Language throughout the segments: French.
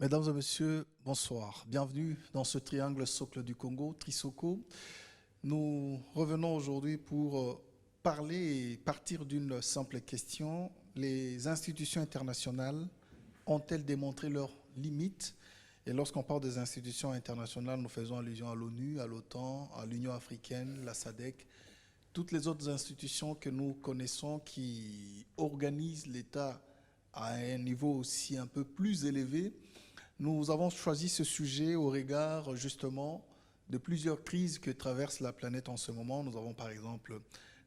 Mesdames et messieurs, bonsoir. Bienvenue dans ce triangle socle du Congo, Trisoko. Nous revenons aujourd'hui pour parler et partir d'une simple question. Les institutions internationales ont-elles démontré leurs limites? Et lorsqu'on parle des institutions internationales, nous faisons allusion à l'ONU, à l'OTAN, à l'Union africaine, la SADC, toutes les autres institutions que nous connaissons qui organisent l'État à un niveau aussi un peu plus élevé. Nous avons choisi ce sujet au regard justement de plusieurs crises que traverse la planète en ce moment. Nous avons par exemple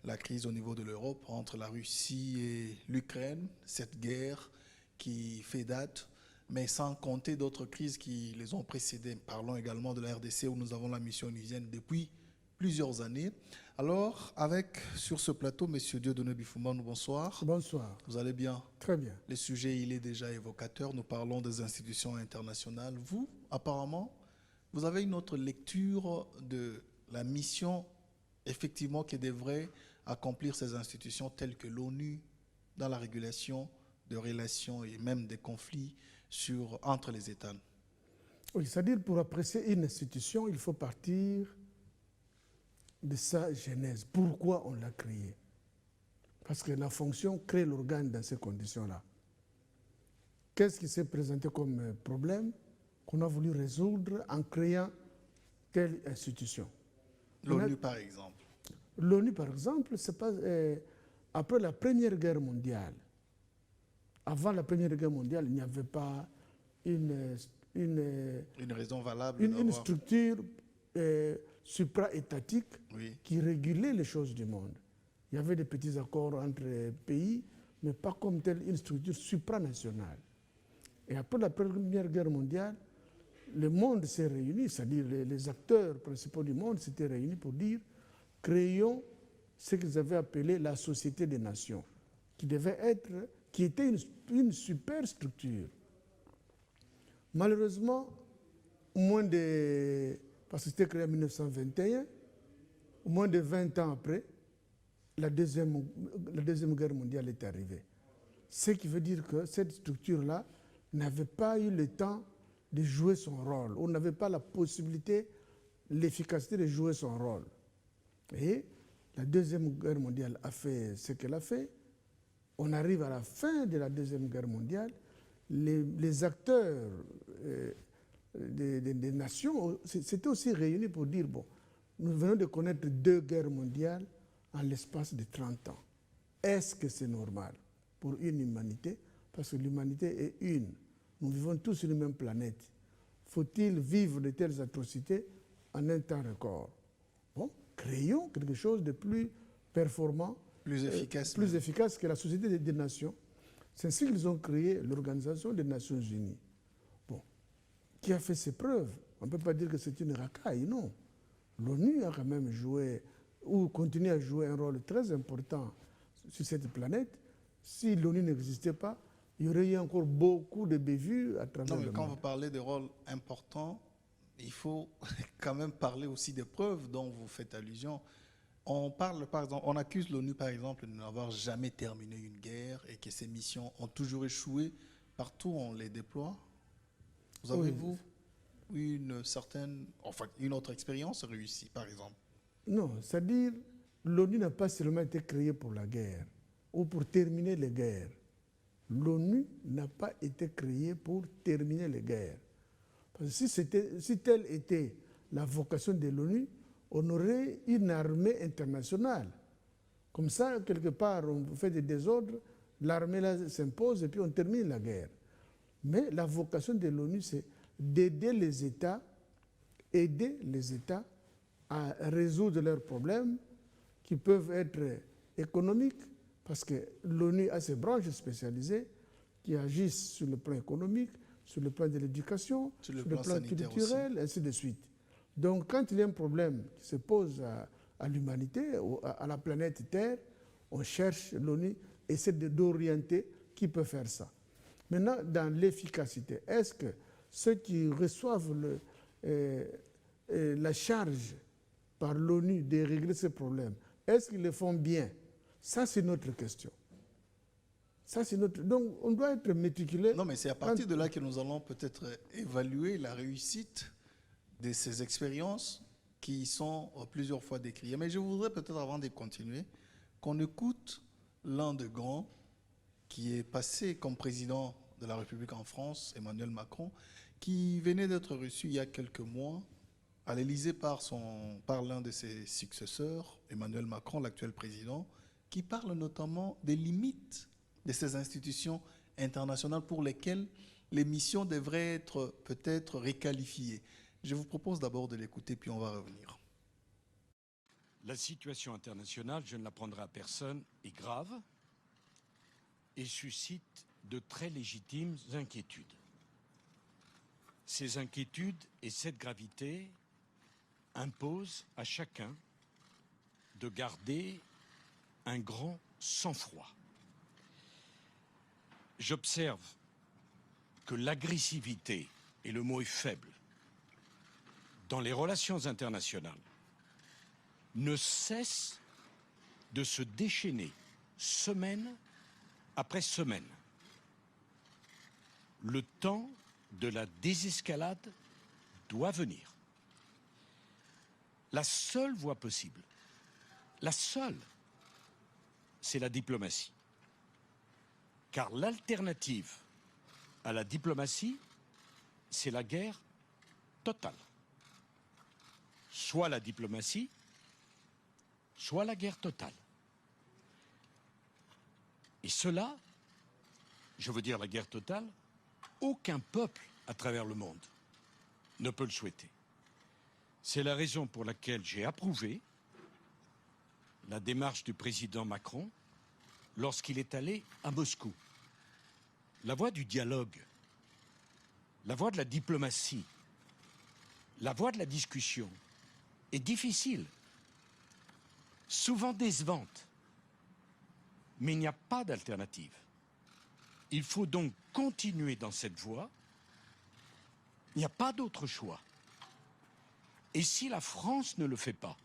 la crise au niveau de l'Europe entre la Russie et l'Ukraine, cette guerre qui fait date, mais sans compter d'autres crises qui les ont précédées. Parlons également de la RDC où nous avons la mission onusienne depuis plusieurs années. Alors, sur ce plateau, M. Dieudonné Bifouman, bonsoir. Bonsoir. Vous allez bien? Très bien. Le sujet, il est déjà évocateur. Nous parlons des institutions internationales. Vous, apparemment, vous avez une autre lecture de la mission, effectivement, qui devrait accomplir ces institutions telles que l'ONU dans la régulation de relations et même des conflits entre les États. Oui, c'est-à-dire pour apprécier une institution, il faut partir de sa genèse. Pourquoi on l'a créée? Parce que la fonction crée l'organe dans ces conditions-là. Qu'est-ce qui s'est présenté comme problème qu'on a voulu résoudre en créant telle institution? L'ONU, par exemple. L'ONU, par exemple, c'est pas après la Première Guerre mondiale. Avant la Première Guerre mondiale, il n'y avait pas une raison valable une structure supra-étatique qui régulait les choses du monde. Il y avait des petits accords entre pays, mais pas comme telle une structure supranationale. Et après la Première Guerre mondiale, le monde s'est réuni, c'est-à-dire les acteurs principaux du monde s'étaient réunis pour dire créons ce qu'ils avaient appelé la Société des Nations, qui était une super structure. Malheureusement, parce que c'était créé en 1921, moins de 20 ans après, la deuxième guerre mondiale est arrivée. Ce qui veut dire que cette structure-là n'avait pas eu le temps de jouer son rôle. On n'avait pas la possibilité, l'efficacité de jouer son rôle. Et la Deuxième Guerre mondiale a fait ce qu'elle a fait. On arrive à la fin de la Deuxième Guerre mondiale. Les acteurs des nations s'étaient aussi réunis pour dire, bon, nous venons de connaître 2 guerres mondiales en l'espace de 30 ans. Est-ce que c'est normal pour une humanité? Parce que l'humanité est une. Nous vivons tous sur une même planète. Faut-il vivre de telles atrocités en un temps record? Bon, créons quelque chose de plus performant, plus efficace que la Société des Nations. C'est ainsi qu'ils ont créé l'Organisation des Nations Unies. Bon, qui a fait ses preuves. On ne peut pas dire que c'est une racaille, non. L'ONU a quand même joué, ou continue à jouer un rôle très important sur cette planète. Si l'ONU n'existait pas, il y aurait eu encore beaucoup de bévues à travers le monde. Quand vous parlez de rôle important, il faut quand même parler aussi des preuves dont vous faites allusion. On parle, par exemple, on accuse l'ONU, par exemple, de n'avoir jamais terminé une guerre et que ses missions ont toujours échoué. Partout, on les déploie. Vous avez-vous une autre expérience réussie, par exemple? Non, c'est-à-dire, l'ONU n'a pas seulement été créée pour la guerre ou pour terminer les guerres. L'ONU n'a pas été créée pour terminer les guerres. Parce que si telle était la vocation de l'ONU, on aurait une armée internationale. Comme ça, quelque part, on fait des désordres, l'armée s'impose et puis on termine la guerre. Mais la vocation de l'ONU, c'est d'aider les États à résoudre leurs problèmes qui peuvent être économiques, parce que l'ONU a ses branches spécialisées qui agissent sur le plan économique, sur le plan de l'éducation, sur le plan culturel, et ainsi de suite. Donc, quand il y a un problème qui se pose à l'humanité, à la planète Terre, on cherche l'ONU, essaie d'orienter qui peut faire ça. Maintenant, dans l'efficacité, est-ce que ceux qui reçoivent la charge par l'ONU de régler ces problèmes, est-ce qu'ils le font bien? Ça, c'est notre question. Ça, c'est notre... Donc, on doit être méticuleux. Non, mais c'est à partir de là que nous allons peut-être évaluer la réussite de ces expériences qui sont plusieurs fois décriées. Mais je voudrais peut-être, avant de continuer, qu'on écoute l'un des grands qui est passé comme président de la République en France, Emmanuel Macron, qui venait d'être reçu il y a quelques mois à l'Élysée par l'un de ses successeurs, Emmanuel Macron, l'actuel président, qui parle notamment des limites de ces institutions internationales pour lesquelles les missions devraient être peut-être requalifiées. Je vous propose d'abord de l'écouter, puis on va revenir. La situation internationale, je ne l'apprendrai à personne, est grave et suscite de très légitimes inquiétudes. Ces inquiétudes et cette gravité imposent à chacun de garder un grand sang-froid. J'observe que l'agressivité, et le mot est faible, dans les relations internationales, ne cesse de se déchaîner semaine après semaine. Le temps de la désescalade doit venir. La seule voie possible, la seule, c'est la diplomatie. Car l'alternative à la diplomatie, c'est la guerre totale. Soit la diplomatie, soit la guerre totale. Et cela, je veux dire la guerre totale, aucun peuple à travers le monde ne peut le souhaiter. C'est la raison pour laquelle j'ai approuvé la démarche du président Macron lorsqu'il est allé à Moscou. La voie du dialogue, la voie de la diplomatie, la voie de la discussion est difficile, souvent décevante, mais il n'y a pas d'alternative. Il faut donc continuer dans cette voie. Il n'y a pas d'autre choix. Et si la France ne le fait pas,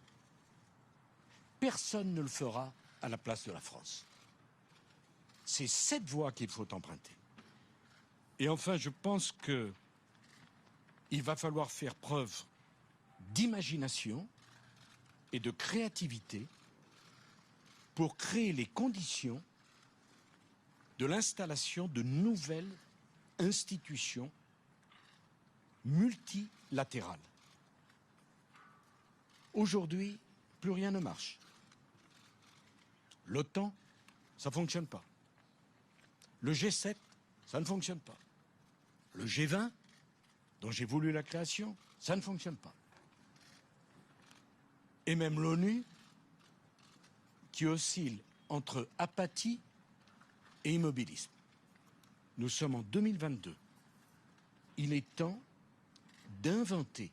personne ne le fera à la place de la France. C'est cette voie qu'il faut emprunter. Et enfin, je pense qu'il va falloir faire preuve d'imagination et de créativité pour créer les conditions de l'installation de nouvelles institutions multilatérales. Aujourd'hui, plus rien ne marche. L'OTAN, ça ne fonctionne pas. Le G7, ça ne fonctionne pas. Le G20, dont j'ai voulu la création, ça ne fonctionne pas. Et même l'ONU, qui oscille entre apathie et immobilisme. Nous sommes en 2022. Il est temps d'inventer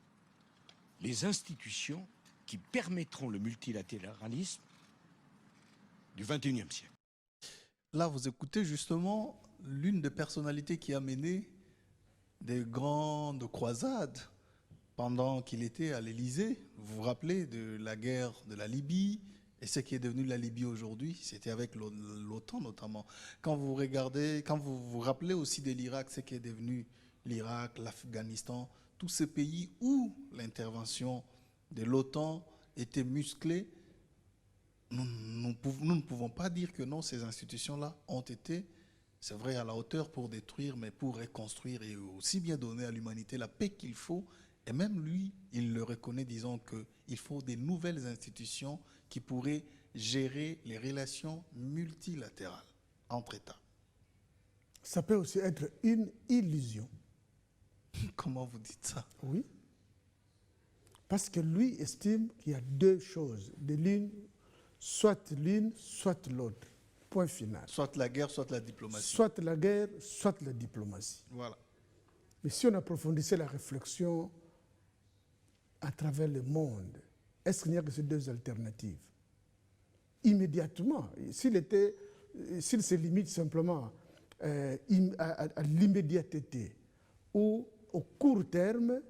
les institutions qui permettront le multilatéralisme du XXIe siècle. Là, vous écoutez justement l'une des personnalités qui a mené des grandes croisades pendant qu'il était à l'Élysée. Vous vous rappelez de la guerre de la Libye et ce qui est devenu la Libye aujourd'hui, c'était avec l'OTAN notamment. Quand vous regardez, quand vous vous rappelez aussi de l'Irak, ce qui est devenu l'Irak, l'Afghanistan, tous ces pays où l'intervention de l'OTAN était musclée, nous ne pouvons pas dire que non, ces institutions-là ont été, c'est vrai, à la hauteur pour détruire, mais pour reconstruire et aussi bien donner à l'humanité la paix qu'il faut. Et même lui, il le reconnaît, disant qu'il faut des nouvelles institutions qui pourraient gérer les relations multilatérales entre États. Ça peut aussi être une illusion. Comment vous dites ça? Oui. Parce que lui estime qu'il y a deux choses, de l'une, soit l'autre. Point final. Soit la guerre, soit la diplomatie. Soit la guerre, soit la diplomatie. Voilà. Mais si on approfondissait la réflexion à travers le monde, est-ce qu'il n'y a que ces deux alternatives? Immédiatement, s'il se limite simplement à l'immédiateté ou au court terme,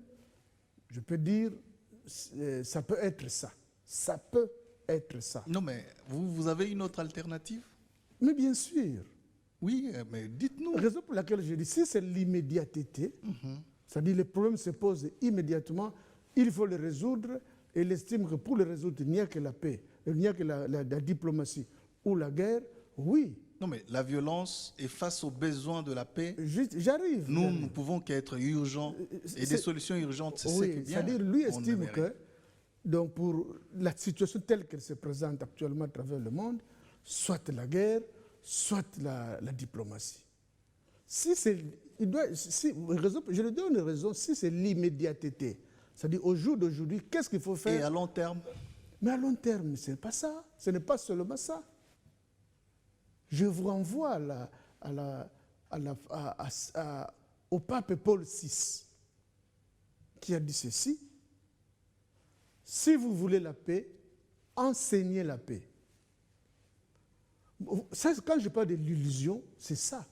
je peux dire, ça peut être ça. Ça peut être ça. Non, mais vous avez une autre alternative? Mais bien sûr. Oui, mais dites-nous. La raison pour laquelle je dis, si c'est l'immédiateté, c'est-à-dire le problème se pose immédiatement, il faut le résoudre, et il estime que pour le résoudre, il n'y a que la paix, il n'y a que la diplomatie ou la guerre, oui. Non, mais la violence est face aux besoins de la paix. J'arrive. Nous ne pouvons qu'être urgents. Et des solutions urgentes, c'est ce qui est bien. C'est-à-dire, lui On estime aimerait. que, donc pour la situation telle qu'elle se présente actuellement à travers le monde, soit la guerre, soit la diplomatie. Si c'est, je lui donne une raison, si c'est l'immédiateté, c'est-à-dire au jour d'aujourd'hui, qu'est-ce qu'il faut faire? Et à long terme? Mais à long terme, ce n'est pas ça. Ce n'est pas seulement ça. Je vous renvoie au pape Paul VI, qui a dit ceci: si vous voulez la paix, enseignez la paix. Ça, quand je parle de l'illusion, c'est ça.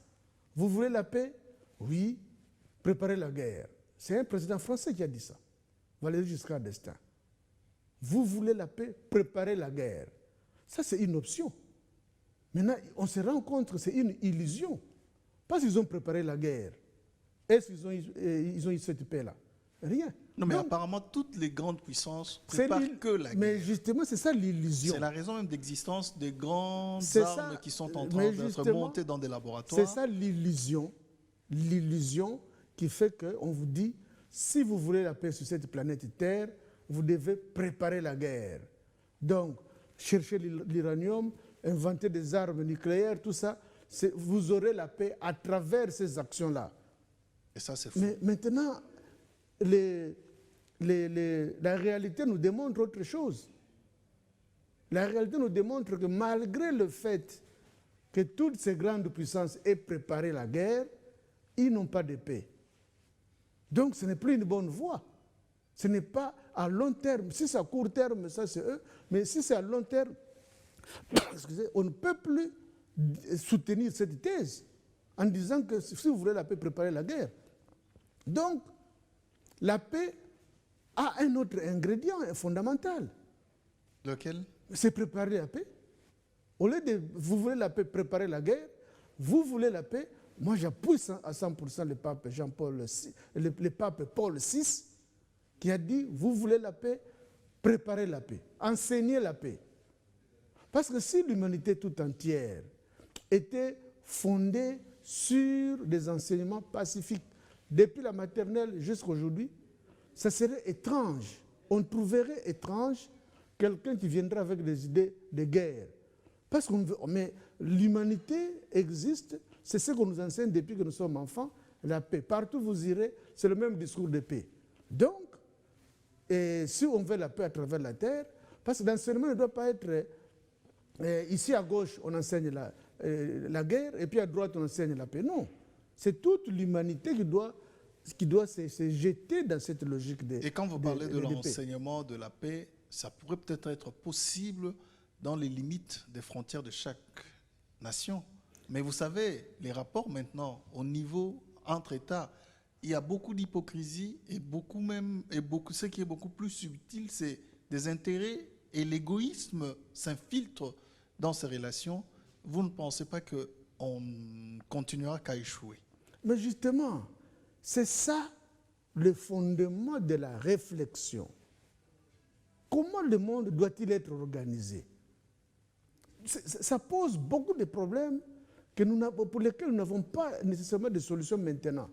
Vous voulez la paix? Oui, préparez la guerre. C'est un président français qui a dit ça, Valéry Giscard d'Estaing. Vous voulez la paix? Préparez la guerre. Ça, c'est une option. Maintenant, on se rend compte que c'est une illusion. Parce qu'ils ont préparé la guerre. Est-ce qu'ils ont eu cette paix-là? Rien. Non, mais Donc, apparemment, toutes les grandes puissances préparent que la guerre. Mais justement, c'est ça l'illusion. C'est la raison même d'existence des grandes C'est armes ça, qui sont en train mais d'être justement, montées dans des laboratoires. C'est ça l'illusion. L'illusion qui fait qu'on vous dit, si vous voulez la paix sur cette planète Terre, vous devez préparer la guerre. Donc, chercher l'uranium, inventer des armes nucléaires, tout ça, vous aurez la paix à travers ces actions-là. Et ça, c'est fou. Mais maintenant, la réalité nous démontre autre chose. La réalité nous démontre que malgré le fait que toutes ces grandes puissances aient préparé la guerre, ils n'ont pas de paix. Donc ce n'est plus une bonne voie. Ce n'est pas à long terme. Si c'est à court terme, ça c'est eux. Mais si c'est à long terme, excusez, on ne peut plus soutenir cette thèse en disant que si vous voulez la paix, préparez la guerre. Donc, la paix a un autre ingrédient fondamental. Lequel? C'est préparer la paix. Au lieu de vous voulez la paix, préparer la guerre, vous voulez la paix. Moi, j'appuie à 100% le pape le pape Paul VI, qui a dit, vous voulez la paix, préparez la paix, enseignez la paix. Parce que si l'humanité tout entière était fondée sur des enseignements pacifiques, depuis la maternelle jusqu'à aujourd'hui, ça serait étrange. On trouverait étrange quelqu'un qui viendrait avec des idées de guerre. Parce que l'humanité existe, c'est ce qu'on nous enseigne depuis que nous sommes enfants, la paix. Partout où vous irez, c'est le même discours de paix. Donc, si on veut la paix à travers la terre, parce que l'enseignement ne doit pas être ici à gauche, on enseigne la guerre, et puis à droite, on enseigne la paix. Non. C'est toute l'humanité qui doit se jeter dans cette logique de paix. Et quand vous parlez de l'enseignement de la paix, ça pourrait peut-être être possible dans les limites des frontières de chaque nation. Mais vous savez, les rapports maintenant, au niveau entre États, il y a beaucoup d'hypocrisie et ce qui est beaucoup plus subtil, c'est des intérêts et l'égoïsme s'infiltre dans ces relations. Vous ne pensez pas qu'on continuera qu'à échouer? Mais justement, c'est ça le fondement de la réflexion. Comment le monde doit-il être organisé? Ça pose beaucoup de problèmes pour lesquels nous n'avons pas nécessairement de solution maintenant.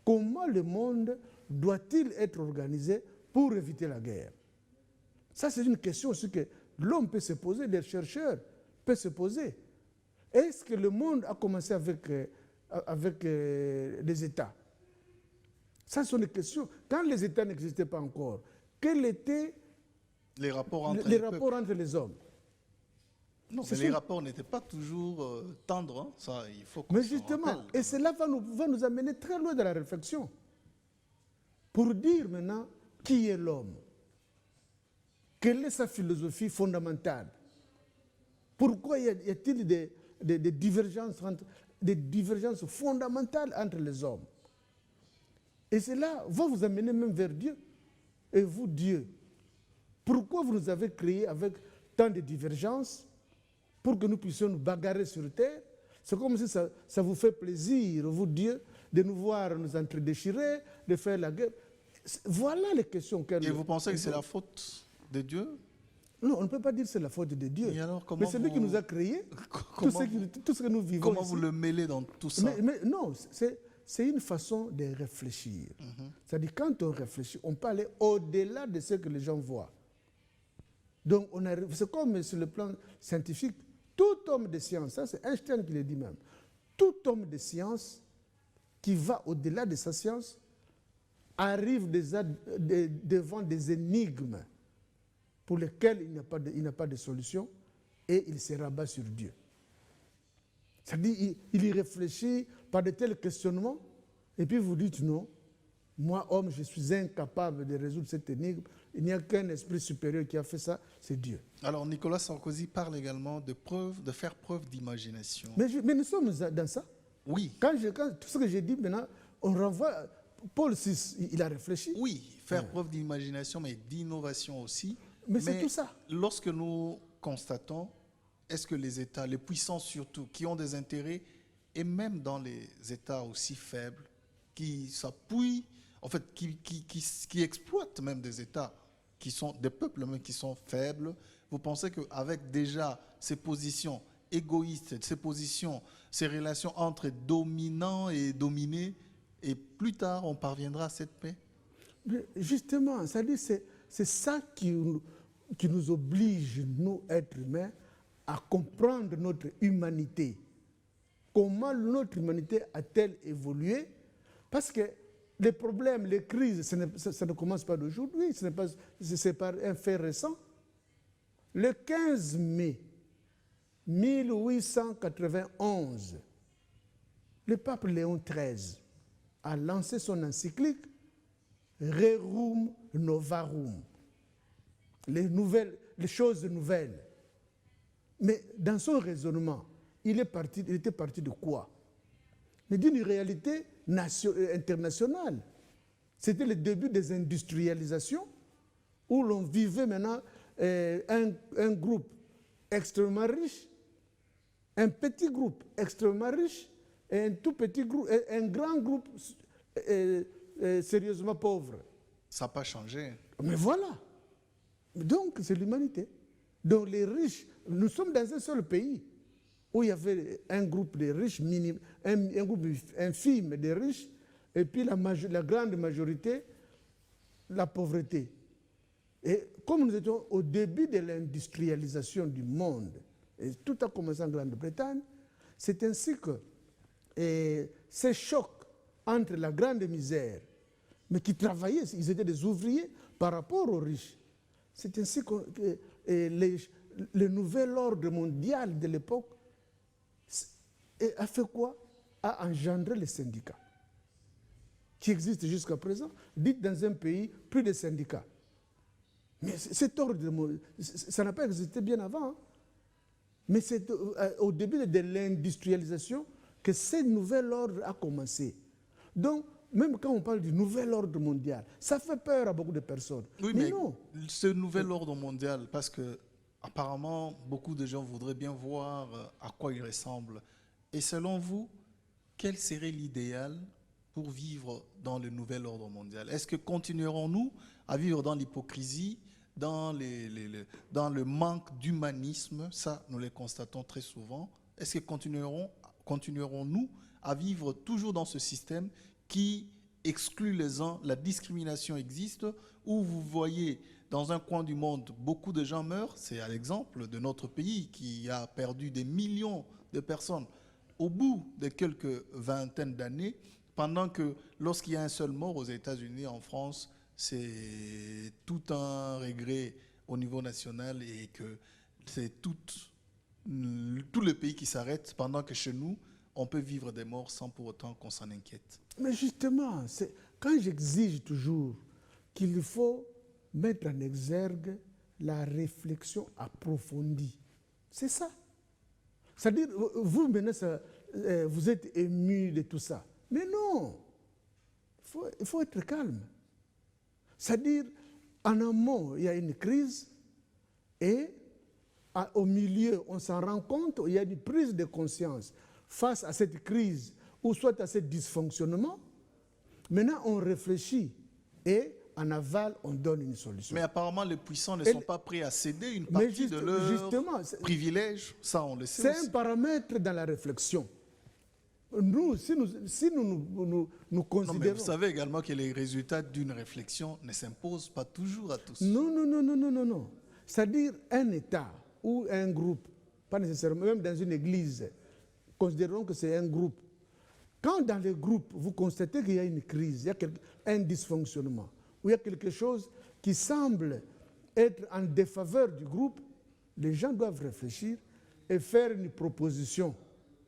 Comment le monde doit-il être organisé pour éviter la guerre? Ça, c'est une question aussi que l'homme peut se poser, les chercheurs peuvent se poser. Est-ce que le monde a commencé avec les États? Ça, ce sont des questions. Quand les États n'existaient pas encore, quels étaient les rapports entre les hommes? Non, mais les rapports n'étaient pas toujours tendres. Hein. Ça, il faut qu'on Mais s'en justement, rappelle. et cela va nous amener très loin de la réflexion. Pour dire maintenant qui est l'homme, quelle est sa philosophie fondamentale, pourquoi y a-t-il des divergences fondamentales entre les hommes. Et cela va vous amener même vers Dieu. Et vous, Dieu, pourquoi vous nous avez créés avec tant de divergences pour que nous puissions nous bagarrer sur terre? C'est comme si ça vous fait plaisir, vous Dieu, de nous voir nous entredéchirer, de faire la guerre. Voilà les questions qu'elle... Et vous pensez que c'est la faute de Dieu? Non, on ne peut pas dire que c'est la faute de Dieu. Et alors, mais c'est lui qui nous a créés. Tout ce que nous vivons Comment ici. vous le mêlez dans tout ça? Mais non, c'est une façon de réfléchir. C'est-à-dire, quand on réfléchit, on peut aller au-delà de ce que les gens voient. Donc, c'est comme sur le plan scientifique, tout homme de science, ça c'est Einstein qui le dit même, tout homme de science qui va au-delà de sa science arrive devant des énigmes pour lesquelles il n'a pas de solution et il se rabat sur Dieu. C'est-à-dire, il y réfléchit par de tels questionnements et puis vous dites non, moi homme, je suis incapable de résoudre cette énigme. Il n'y a qu'un esprit supérieur qui a fait ça, c'est Dieu. Alors Nicolas Sarkozy parle également de faire preuve d'imagination. Mais nous sommes dans ça. Oui. Quand tout ce que j'ai dit maintenant, on renvoie... Paul VI, il a réfléchi. Oui, faire preuve d'imagination, mais d'innovation aussi. Mais c'est tout ça. Lorsque nous constatons, est-ce que les États, les puissances surtout, qui ont des intérêts, et même dans les États aussi faibles, qui s'appuient, en fait, qui exploitent même des États, qui sont des peuples même qui sont faibles, vous pensez qu'avec déjà ces positions égoïstes, ces relations entre dominants et dominés, et plus tard on parviendra à cette paix? Mais justement, c'est ça qui nous oblige, nous, êtres humains, à comprendre notre humanité. Comment notre humanité a-t-elle évolué? Parce que les problèmes, les crises, ça ne commence pas d'aujourd'hui, c'est par un fait récent. Le 15 mai 1891, le pape Léon XIII a lancé son encyclique Rerum Novarum, les choses nouvelles. Mais dans son raisonnement, il était parti de quoi? Mais d'une réalité internationale. C'était le début des industrialisations où l'on vivait maintenant un groupe extrêmement riche, un petit groupe extrêmement riche et un tout petit groupe, un grand groupe sérieusement pauvre. Ça n'a pas changé. Mais voilà. Donc, c'est l'humanité. Donc, les riches, nous sommes dans un seul pays où il y avait un groupe de riches, un groupe infime de riches, et puis la grande majorité, la pauvreté. Et comme nous étions au début de l'industrialisation du monde, et tout a commencé en Grande-Bretagne, c'est ainsi que ces chocs entre la grande misère, mais qui travaillaient, ils étaient des ouvriers par rapport aux riches. C'est ainsi que le nouvel ordre mondial de l'époque a fait quoi? A engendré les syndicats, qui existent jusqu'à présent. Dites dans un pays, plus de syndicats. Mais cet ordre, ça n'a pas existé bien avant. Hein. Mais c'est au début de l'industrialisation que ce nouvel ordre a commencé. Donc, même quand on parle du nouvel ordre mondial, ça fait peur à beaucoup de personnes. Oui, mais non. Ce nouvel ordre mondial, parce que apparemment, beaucoup de gens voudraient bien voir à quoi il ressemble. Et selon vous, quel serait l'idéal pour vivre dans le nouvel ordre mondial? Est-ce que continuerons-nous à vivre dans l'hypocrisie, dans le manque d'humanisme? Ça, nous le constatons très souvent. Est-ce que continuerons-nous à vivre toujours dans ce système qui exclut les uns, la discrimination existe, où vous voyez dans un coin du monde beaucoup de gens meurent? C'est à l'exemple de notre pays qui a perdu des millions de personnes au bout de quelques vingtaines d'années, pendant que lorsqu'il y a un seul mort aux États-Unis, en France, c'est tout un regret au niveau national et que c'est tout le pays qui s'arrête, pendant que chez nous, on peut vivre des morts sans pour autant qu'on s'en inquiète. Mais justement, quand j'exige toujours qu'il faut mettre en exergue la réflexion approfondie, c'est ça. C'est-à-dire, vous, maintenant, vous êtes ému de tout ça. Mais non, il faut être calme. C'est-à-dire, en amont, il y a une crise et au milieu, on s'en rend compte, il y a une prise de conscience face à cette crise ou soit à ce dysfonctionnement, maintenant on réfléchit et en aval, on donne une solution. Mais apparemment, les puissants ne sont pas prêts à céder une partie de leurs privilèges. Ça, on le sait aussi. C'est un paramètre dans la réflexion. Nous, si nous considérons... Non, mais vous savez également que les résultats d'une réflexion ne s'imposent pas toujours à tous. Non. C'est-à-dire un État ou un groupe, pas nécessairement, même dans une église, considérons que c'est un groupe. Quand dans le groupe, vous constatez qu'il y a une crise, il y a un dysfonctionnement, ou il y a quelque chose qui semble être en défaveur du groupe, les gens doivent réfléchir et faire une proposition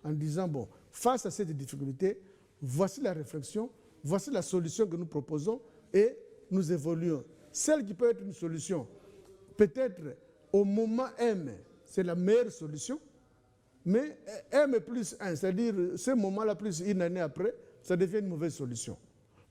en disant, bon, face à cette difficulté, voici la réflexion, voici la solution que nous proposons et nous évoluons. Celle qui peut être une solution, peut-être au moment M, c'est la meilleure solution, mais M plus 1, c'est-à-dire ce moment-là plus une année après, ça devient une mauvaise solution.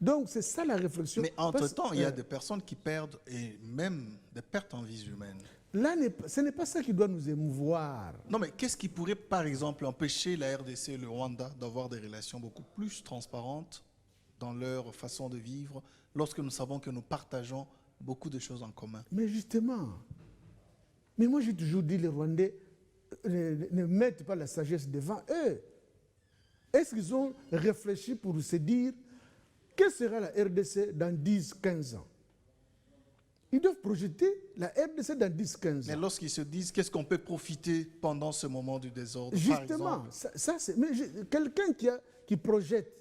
Donc c'est ça la réflexion. Mais entre-temps, il y a des personnes qui perdent, et même des pertes en vie humaine. Là, ce n'est pas ça qui doit nous émouvoir. Non, mais qu'est-ce qui pourrait, par exemple, empêcher la RDC et le Rwanda d'avoir des relations beaucoup plus transparentes dans leur façon de vivre, lorsque nous savons que nous partageons beaucoup de choses en commun? Mais justement, mais moi j'ai toujours dit, les Rwandais ne mettent pas la sagesse devant eux. Est-ce qu'ils ont réfléchi pour se dire, quelle sera la RDC dans 10-15 ans? Ils doivent projeter la RDC dans 10-15 ans. Mais lorsqu'ils se disent, qu'est-ce qu'on peut profiter pendant ce moment du désordre, justement, mais quelqu'un qui projette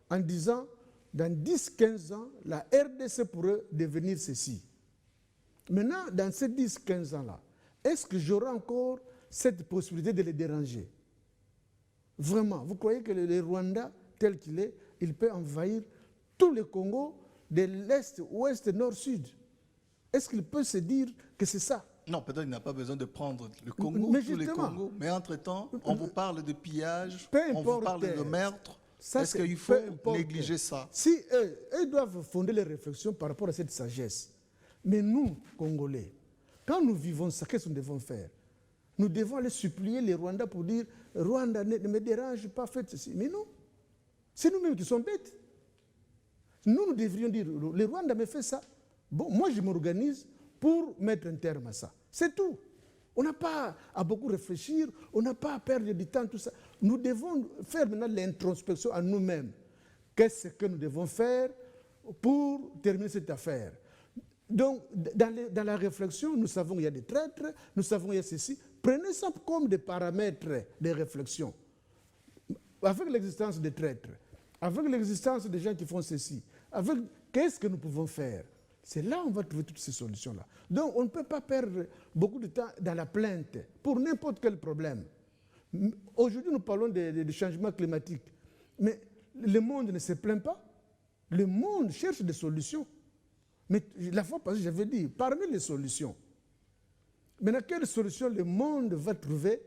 en disant, dans 10-15 ans, la RDC pourrait devenir ceci. Maintenant, dans ces 10-15 ans-là, est-ce que j'aurai encore cette possibilité de les déranger? Vraiment, vous croyez que le Rwanda, tel qu'il est, il peut envahir tout le Congo de l'Est, Ouest, Nord, Sud? Est-ce qu'il peut se dire que c'est ça? Non, peut-être qu'il n'a pas besoin de prendre le Congo, tous les Congos. Mais entre-temps, on vous parle de pillage, on vous parle de meurtre. Est-ce qu'il faut négliger ça? Si eux doivent fonder les réflexions par rapport à cette sagesse. Mais nous, Congolais, quand nous vivons ça, qu'est-ce que nous devons faire? Nous devons aller supplier les Rwandais pour dire « Rwanda, ne me dérange pas, faites ceci ». Mais non, c'est nous-mêmes qui sommes bêtes. Nous devrions dire « les Rwandais me fait ça ». Bon, moi, je m'organise pour mettre un terme à ça. C'est tout. On n'a pas à beaucoup réfléchir, on n'a pas à perdre du temps, tout ça. Nous devons faire maintenant l'introspection à nous-mêmes. Qu'est-ce que nous devons faire pour terminer cette affaire? Donc, dans la réflexion, nous savons qu'il y a des traîtres, nous savons qu'il y a ceci. Prenez ça comme des paramètres de réflexion. Avec l'existence des traîtres, avec l'existence des gens qui font ceci, qu'est-ce que nous pouvons faire? C'est là qu'on va trouver toutes ces solutions-là. Donc, on ne peut pas perdre beaucoup de temps dans la plainte pour n'importe quel problème. Aujourd'hui, nous parlons des changements climatiques. Mais le monde ne se plaint pas. Le monde cherche des solutions. Mais la fois passée, j'avais dit, parmi les solutions, maintenant, quelle solution le monde va trouver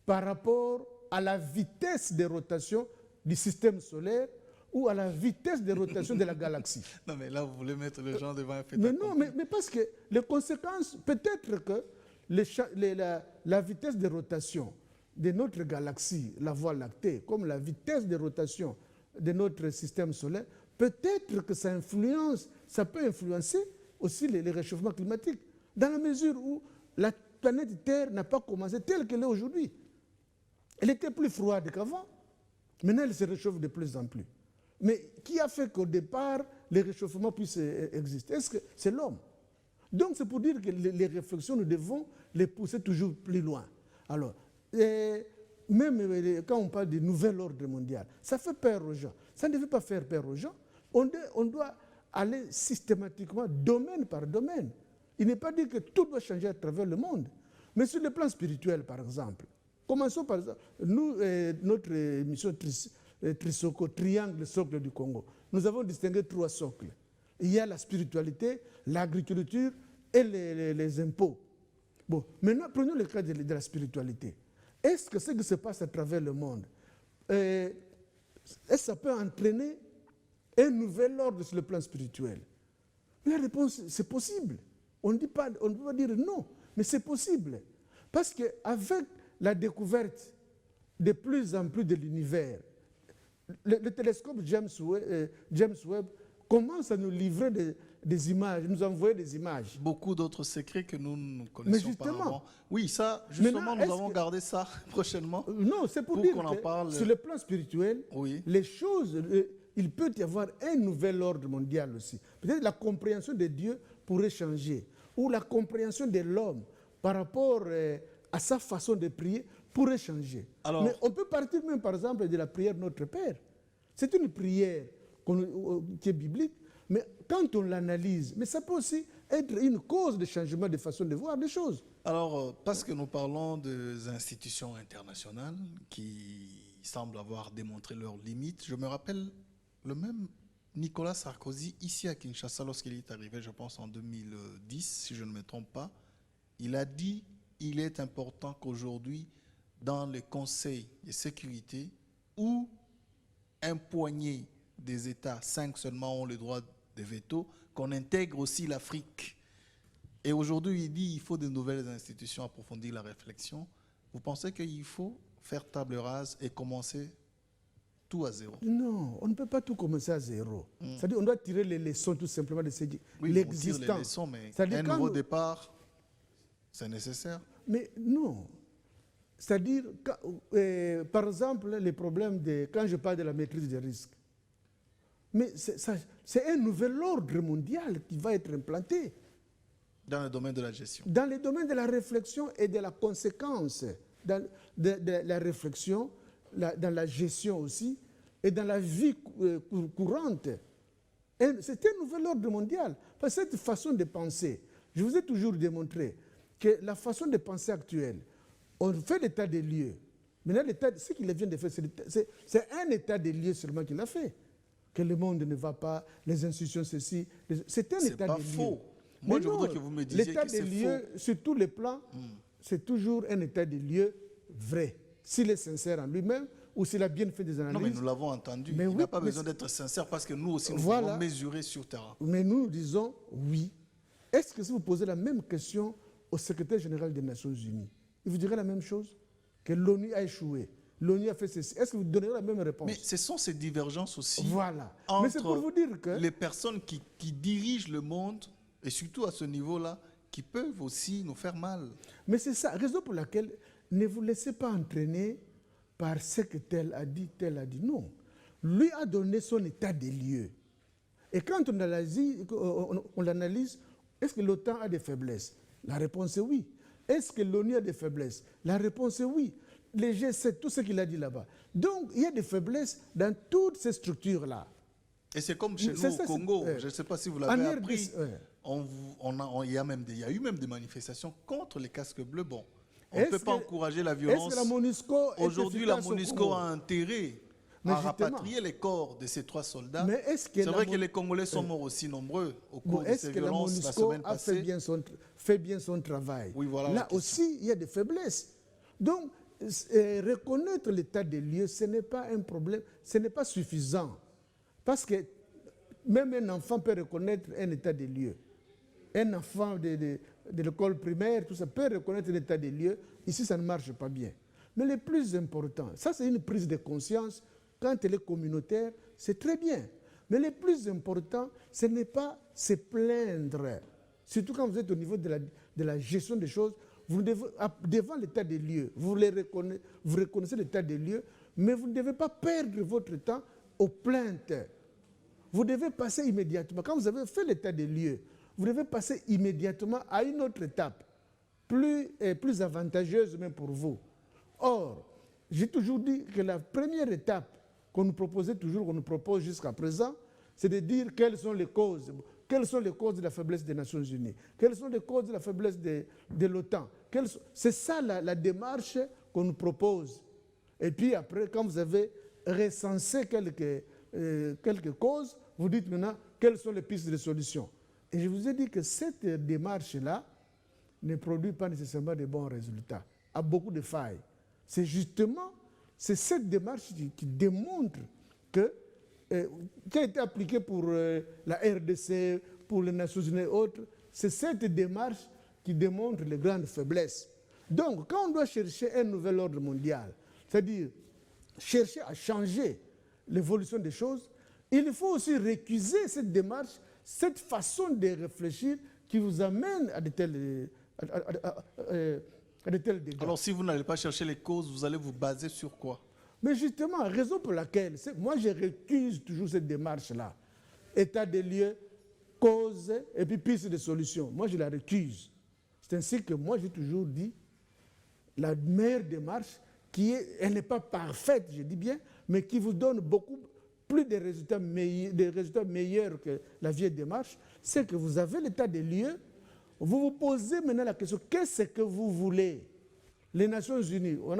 par rapport à la vitesse de rotation du système solaire ou à la vitesse de rotation de la galaxie? Non, mais là, vous voulez mettre les gens devant un fait accompli. Non, mais parce que les conséquences, peut-être que la vitesse de rotation de notre galaxie, la Voie lactée, comme la vitesse de rotation de notre système solaire, peut-être que ça peut influencer aussi les réchauffements climatiques, dans la mesure où la planète Terre n'a pas commencé telle qu'elle est aujourd'hui. Elle était plus froide qu'avant. Maintenant, elle se réchauffe de plus en plus. Mais qui a fait qu'au départ, les réchauffements puissent exister? Est-ce que c'est l'homme? Donc, c'est pour dire que les réflexions, nous devons les pousser toujours plus loin. Alors, même quand on parle du nouvel ordre mondial, ça fait peur aux gens. Ça ne devait pas faire peur aux gens. On doit aller systématiquement, domaine par domaine. Il n'est pas dit que tout doit changer à travers le monde. Mais sur le plan spirituel, par exemple, commençons par exemple, nous, notre émission Trisoko, Triangle Socle du Congo, nous avons distingué 3 socles. Il y a la spiritualité, l'agriculture et les impôts. Bon, maintenant, prenons le cas de la spiritualité. Est-ce que ce qui se passe à travers le monde, est-ce que ça peut entraîner un nouvel ordre sur le plan spirituel? La réponse, c'est possible. On ne peut pas dire non, mais c'est possible. Parce qu'avec la découverte de plus en plus de l'univers. Le télescope James Webb commence à nous livrer des images, nous envoyer des images. Beaucoup d'autres secrets que nous ne connaissions pas avant. Oui, ça, justement, Maintenant, nous avons gardé ça prochainement. Non, c'est pour Pour dire qu'on en que parle. sur le plan spirituel, Oui. les choses, il peut y avoir un nouvel ordre mondial aussi. Peut-être la compréhension de Dieu pourrait changer, ou la compréhension de l'homme par rapport à sa façon de prier pourrait changer. Alors, mais on peut partir même, par exemple, de la prière Notre Père. C'est une prière qui est biblique, mais quand on l'analyse, mais ça peut aussi être une cause de changement de façon de voir les choses. Alors, parce que nous parlons des institutions internationales qui semblent avoir démontré leurs limites, je me rappelle le même Nicolas Sarkozy, ici à Kinshasa, lorsqu'il est arrivé, je pense en 2010, si je ne me trompe pas, il a dit qu'il est important qu'aujourd'hui, dans le Conseil de sécurité, où un poignet des États, 5 seulement ont le droit de veto, qu'on intègre aussi l'Afrique. Et aujourd'hui, il dit qu'il faut de nouvelles institutions, approfondir la réflexion. Vous pensez qu'il faut faire table rase et commencer tout à zéro? Non, on ne peut pas tout commencer à zéro. C'est-à-dire qu'on doit tirer les leçons tout simplement de Oui, l'existence. on tire les leçons, mais un nouveau départ, c'est nécessaire. Mais non. C'est-à-dire, par exemple, les problèmes quand je parle de la maîtrise des risques, mais c'est un nouvel ordre mondial qui va être implanté. Dans le domaine de la gestion. Dans le domaine de la réflexion et de la conséquence, dans de la réflexion, dans la gestion aussi, et dans la vie courante. C'est un nouvel ordre mondial. Parce que cette façon de penser, je vous ai toujours démontré que la façon de penser actuelle, on fait l'état des lieux. Maintenant, ce qu'il vient de faire, c'est un état des lieux seulement qu'il a fait. Que le monde ne va pas, les institutions, ceci. C'est un état des lieux. C'est pas faux. Moi, je voudrais que vous me disiez que c'est faux. L'état des lieux, sur tous les plans, c'est toujours un état des lieux vrai. S'il est sincère en lui-même ou s'il a bien fait des analyses. Non, mais nous l'avons entendu. Mais il oui, n'a pas besoin d'être sincère parce que nous aussi, nous voilà. pouvons mesurer sur terrain. Mais nous disons oui. Est-ce que si vous posez la même question au secrétaire général des Nations Unies, il vous dirait la même chose? Que l'ONU a échoué, l'ONU a fait ceci. Est-ce que vous donnerez la même réponse? Mais ce sont ces divergences aussi. Voilà. Entre mais c'est pour vous dire que les personnes qui dirigent le monde, et surtout à ce niveau-là, qui peuvent aussi nous faire mal. Mais c'est ça, raison pour laquelle ne vous laissez pas entraîner par ce que tel a dit, tel a dit. Non. Lui a donné son état des lieux. Et quand on l'analyse, est-ce que l'OTAN a des faiblesses? La réponse est oui. Est-ce que l'ONU a des faiblesses? La réponse est oui. Les G7, tout ce qu'il a dit là-bas. Donc, il y a des faiblesses dans toutes ces structures-là. Et c'est comme chez nous au Congo, je ne sais pas si vous l'avez appris, il y a eu même des manifestations contre les casques bleus. Bon, on ne peut pas encourager la violence. Est-ce que la MONUSCO aujourd'hui, la MONUSCO a intérêt à rapatrier les corps de ces 3 soldats. C'est vrai que les Congolais sont morts aussi nombreux au cours de ces violences la semaine passée. Est-ce que la MONUSCO fait bien son travail? Oui, voilà. Là aussi, il y a des faiblesses. Donc, reconnaître l'état des lieux, ce n'est pas un problème, ce n'est pas suffisant. Parce que même un enfant peut reconnaître un état des lieux. Un enfant de l'école primaire, tout ça, peut reconnaître un état des lieux. Ici, ça ne marche pas bien. Mais le plus important, ça c'est une prise de conscience, quand elle est communautaire, c'est très bien. Mais le plus important, ce n'est pas se plaindre. Surtout quand vous êtes au niveau de la gestion des choses, vous devez, devant l'état des lieux, vous reconnaissez l'état des lieux, mais vous ne devez pas perdre votre temps aux plaintes. Vous devez passer immédiatement, quand vous avez fait l'état des lieux, vous devez passer immédiatement à une autre étape, plus avantageuse même pour vous. Or, j'ai toujours dit que la première étape qu'on nous proposait toujours, qu'on nous propose jusqu'à présent, c'est de dire quelles sont les causes. Quelles sont les causes de la faiblesse des Nations Unies? Quelles sont les causes de la faiblesse de l'OTAN? C'est ça la démarche qu'on nous propose. Et puis après, quand vous avez recensé quelques causes, vous dites maintenant quelles sont les pistes de solution. Et je vous ai dit que cette démarche-là ne produit pas nécessairement de bons résultats, a beaucoup de failles. C'est justement cette démarche qui démontre que qui a été appliquée pour la RDC, pour les Nations Unies et autres, c'est cette démarche qui démontre les grandes faiblesses. Donc, quand on doit chercher un nouvel ordre mondial, c'est-à-dire chercher à changer l'évolution des choses, il faut aussi récuser cette démarche, cette façon de réfléchir qui vous amène à de tels dégâts. Alors, si vous n'allez pas chercher les causes, vous allez vous baser sur quoi? Mais justement, raison pour laquelle, moi je récuse toujours cette démarche-là. État des lieux, cause et puis piste de solution. Moi je la récuse. C'est ainsi que moi j'ai toujours dit, la meilleure démarche, elle n'est pas parfaite, je dis bien, mais qui vous donne beaucoup plus de résultats meilleurs que la vieille démarche, c'est que vous avez l'état des lieux, vous vous posez maintenant la question, qu'est-ce que vous voulez? Les Nations Unies, on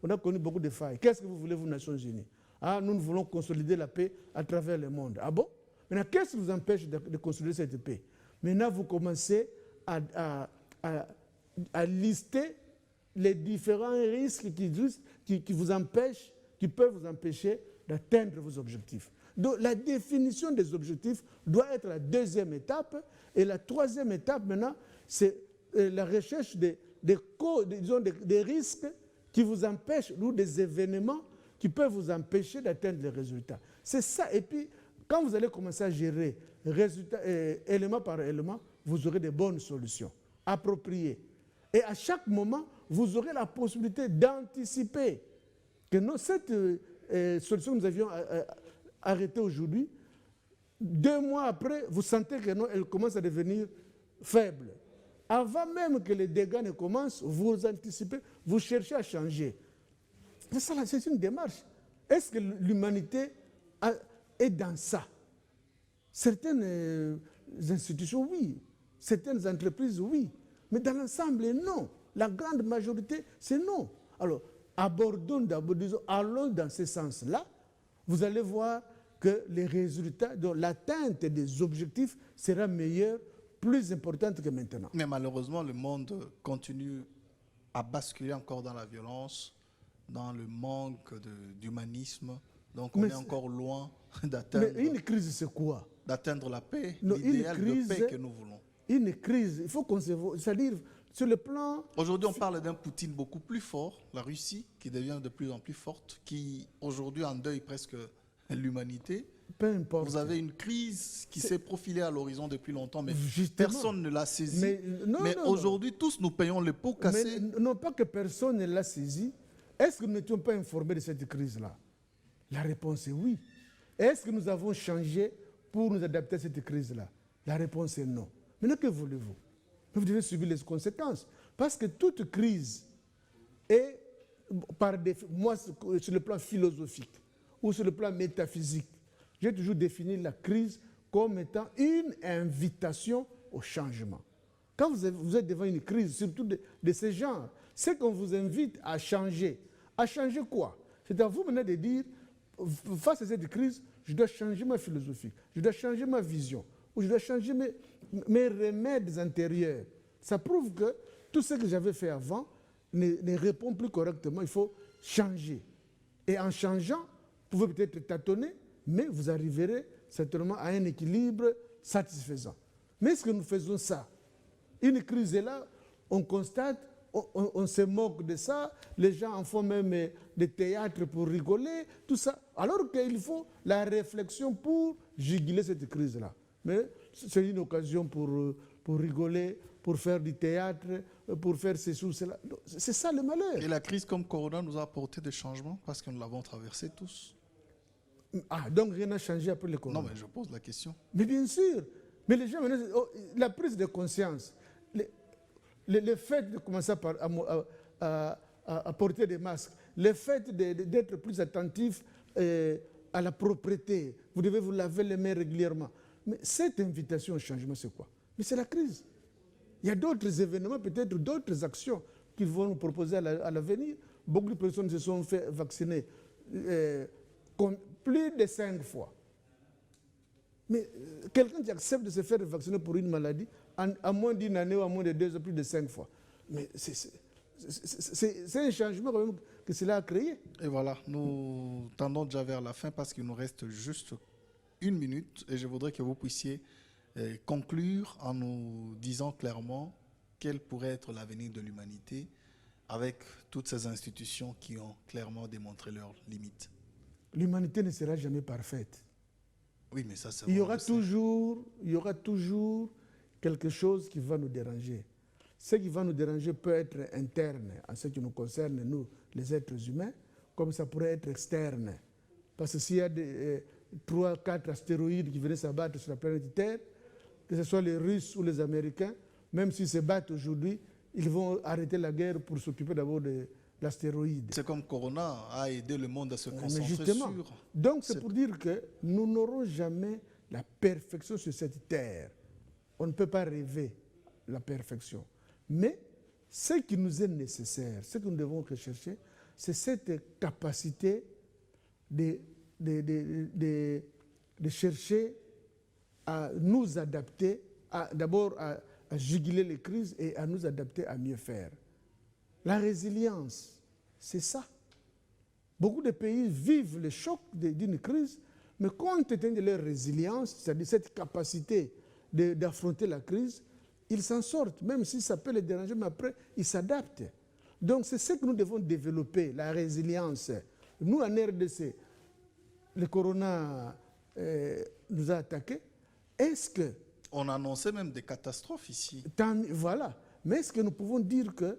a connu beaucoup de failles. Qu'est-ce que vous voulez, vous, Nations Unies? Ah, nous voulons consolider la paix à travers le monde. Ah bon? Maintenant, qu'est-ce qui vous empêche de consolider cette paix? Maintenant, vous commencez à lister les différents risques qui vous empêchent, qui peuvent vous empêcher d'atteindre vos objectifs. Donc, la définition des objectifs doit être la deuxième étape. Et la troisième étape, maintenant, c'est la recherche des risques qui vous empêchent, ou des événements qui peuvent vous empêcher d'atteindre les résultats. C'est ça. Et puis, quand vous allez commencer à gérer élément par élément, vous aurez des bonnes solutions appropriées. Et à chaque moment, vous aurez la possibilité d'anticiper que cette solution que nous avions arrêtée aujourd'hui, 2 mois après, vous sentez que non, elle commence à devenir faible. Avant même que les dégâts ne commencent, vous anticipez, vous cherchez à changer. C'est une démarche. Est-ce que l'humanité est dans ça? Certaines institutions, oui. Certaines entreprises, oui. Mais dans l'ensemble, non. La grande majorité, c'est non. Alors, abordons d'abord, allons dans ce sens-là. Vous allez voir que les résultats, donc l'atteinte des objectifs sera meilleure, plus importante que maintenant. Mais malheureusement, le monde continue à basculer encore dans la violence, dans le manque d'humanisme. Donc on est encore loin d'atteindre. Mais une crise, c'est quoi? D'atteindre la paix, l'idéal de paix que nous voulons. Une crise, il faut qu'on se voit, c'est-à-dire sur le plan... Aujourd'hui, on parle d'un Poutine beaucoup plus fort, la Russie, qui devient de plus en plus forte, qui aujourd'hui endeuille presque l'humanité. Peu importe. Vous avez une crise qui s'est profilée à l'horizon depuis longtemps, mais justement, personne ne l'a saisie. Mais aujourd'hui, tous nous payons les pots cassés. Mais non pas que personne ne l'a saisie. Est-ce que nous n'étions pas informés de cette crise-là? La réponse est oui. Est-ce que nous avons changé pour nous adapter à cette crise-là? La réponse est non. Maintenant, que voulez-vous? Vous devez subir les conséquences. Parce que toute crise est, moi, sur le plan philosophique ou sur le plan métaphysique, j'ai toujours défini la crise comme étant une invitation au changement. Quand vous êtes devant une crise, surtout de ce genre, c'est qu'on vous invite à changer. À changer quoi? C'est à vous maintenant de dire, face à cette crise, je dois changer ma philosophie, je dois changer ma vision, ou je dois changer mes remèdes antérieurs. Ça prouve que tout ce que j'avais fait avant ne répond plus correctement. Il faut changer. Et en changeant, vous pouvez peut-être tâtonner, mais vous arriverez certainement à un équilibre satisfaisant. Mais est-ce que nous faisons ça? Une crise est là, on constate, on se moque de ça, les gens en font même des théâtres pour rigoler, tout ça. Alors qu'il faut la réflexion pour juguler cette crise-là. Mais c'est une occasion pour rigoler, pour faire du théâtre, pour faire ceci ou cela. C'est ça le malheur. Et la crise comme Corona nous a apporté des changements parce que nous l'avons traversée tous. Ah, donc rien n'a changé après le Corona. Non, mais je pose la question. Mais bien sûr. Mais les gens, la prise de conscience, le fait de commencer à porter des masques, le fait d'être plus attentif à la propreté, vous devez vous laver les mains régulièrement. Mais cette invitation au changement, c'est quoi? Mais c'est la crise. Il y a d'autres événements, peut-être d'autres actions qu'ils vont nous proposer à l'avenir. Beaucoup de personnes se sont fait vacciner plus de 5 fois. Mais quelqu'un qui accepte de se faire vacciner pour une maladie, à moins d'une année ou à moins de 2 ans, plus de 5 fois. Mais c'est un changement quand même que cela a créé. Et voilà, nous tendons déjà vers la fin parce qu'il nous reste juste 1 minute et je voudrais que vous puissiez conclure en nous disant clairement quel pourrait être l'avenir de l'humanité avec toutes ces institutions qui ont clairement démontré leurs limites? L'humanité ne sera jamais parfaite. Oui, mais ça, c'est Il y bon, aura toujours quelque chose qui va nous déranger. Ce qui va nous déranger peut être interne en ce qui nous concerne, nous, les êtres humains, comme ça pourrait être externe. Parce que s'il y a 3, 4 astéroïdes qui venaient s'abattre sur la planète Terre, que ce soit les Russes ou les Américains, même s'ils se battent aujourd'hui, ils vont arrêter la guerre pour s'occuper d'abord de l'astéroïde. C'est comme Corona a aidé le monde à se Mais concentrer justement, sur... donc c'est pour dire que nous n'aurons jamais la perfection sur cette terre. On ne peut pas rêver la perfection. Mais ce qui nous est nécessaire, ce que nous devons rechercher, c'est cette capacité de chercher à nous adapter, d'abord à juguler les crises et à nous adapter à mieux faire. La résilience, c'est ça. Beaucoup de pays vivent le choc d'une crise, mais compte tenu de leur résilience, c'est-à-dire cette capacité d'affronter la crise, ils s'en sortent, même si ça peut les déranger, mais après, ils s'adaptent. Donc c'est ce que nous devons développer, la résilience. Nous, en RDC, le corona nous a attaqués. Est-ce que... On annonçait même des catastrophes ici. Voilà. Mais est-ce que nous pouvons dire que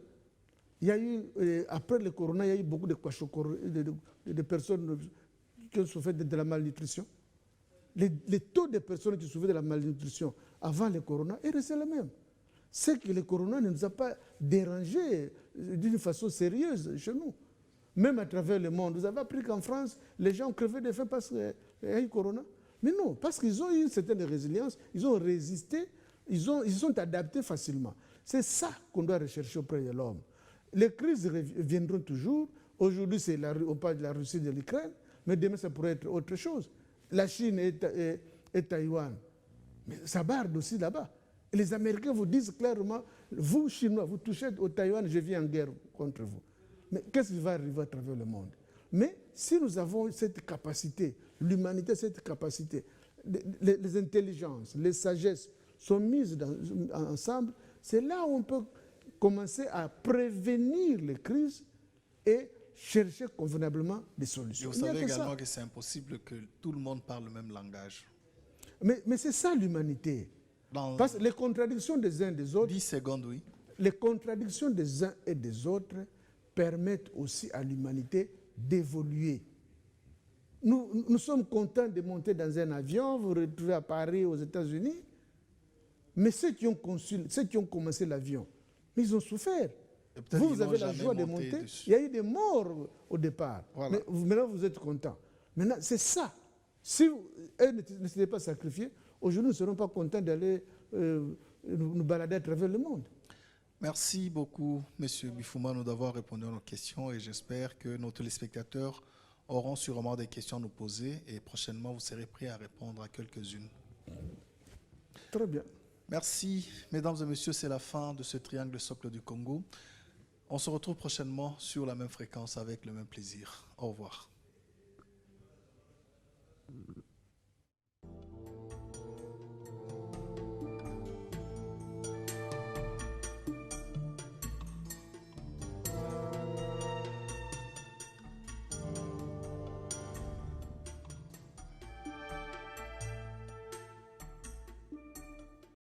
il y a eu, après le corona, il y a eu beaucoup de personnes qui ont souffert de la malnutrition? Les taux de personnes qui souffraient de la malnutrition avant le corona est resté le même. C'est que le corona ne nous a pas dérangés d'une façon sérieuse chez nous. Même à travers le monde. Vous avez appris qu'en France, les gens crevaient de faim parce qu'il y a eu corona. Mais non, parce qu'ils ont eu une certaine résilience, ils ont résisté, ils sont adaptés facilement. C'est ça qu'on doit rechercher auprès de l'homme. Les crises viendront toujours. Aujourd'hui, on parle de la Russie, de l'Ukraine, mais demain, ça pourrait être autre chose. La Chine et Taïwan, mais ça barde aussi là-bas. Et les Américains vous disent clairement, vous, Chinois, vous touchez au Taïwan, je viens en guerre contre vous. Mais qu'est-ce qui va arriver à travers le monde? Mais si nous avons cette capacité, l'humanité, cette capacité, les intelligences, les sagesses sont mises ensemble, c'est là où on peut commencer à prévenir les crises et chercher convenablement des solutions. Et vous savez également que c'est impossible que tout le monde parle le même langage. Mais c'est ça l'humanité. Parce que les contradictions des uns et des autres... 10 secondes, oui. Les contradictions des uns et des autres permettent aussi à l'humanité d'évoluer. Nous sommes contents de monter dans un avion, vous vous retrouvez à Paris, aux États-Unis, mais ceux qui ont commencé l'avion, ils ont souffert. Vous avez la joie de monter. Il y a eu des morts au départ. Voilà. Mais maintenant, vous êtes contents. Maintenant, c'est ça. Si eux ne s'étaient pas sacrifiés, aujourd'hui, nous ne serons pas contents d'aller nous balader à travers le monde. Merci beaucoup, M. Bifoumane, d'avoir répondu à nos questions et j'espère que nos téléspectateurs auront sûrement des questions à nous poser et prochainement, vous serez prêts à répondre à quelques-unes. Très bien. Merci, mesdames et messieurs, c'est la fin de ce triangle socle du Congo. On se retrouve prochainement sur la même fréquence avec le même plaisir. Au revoir.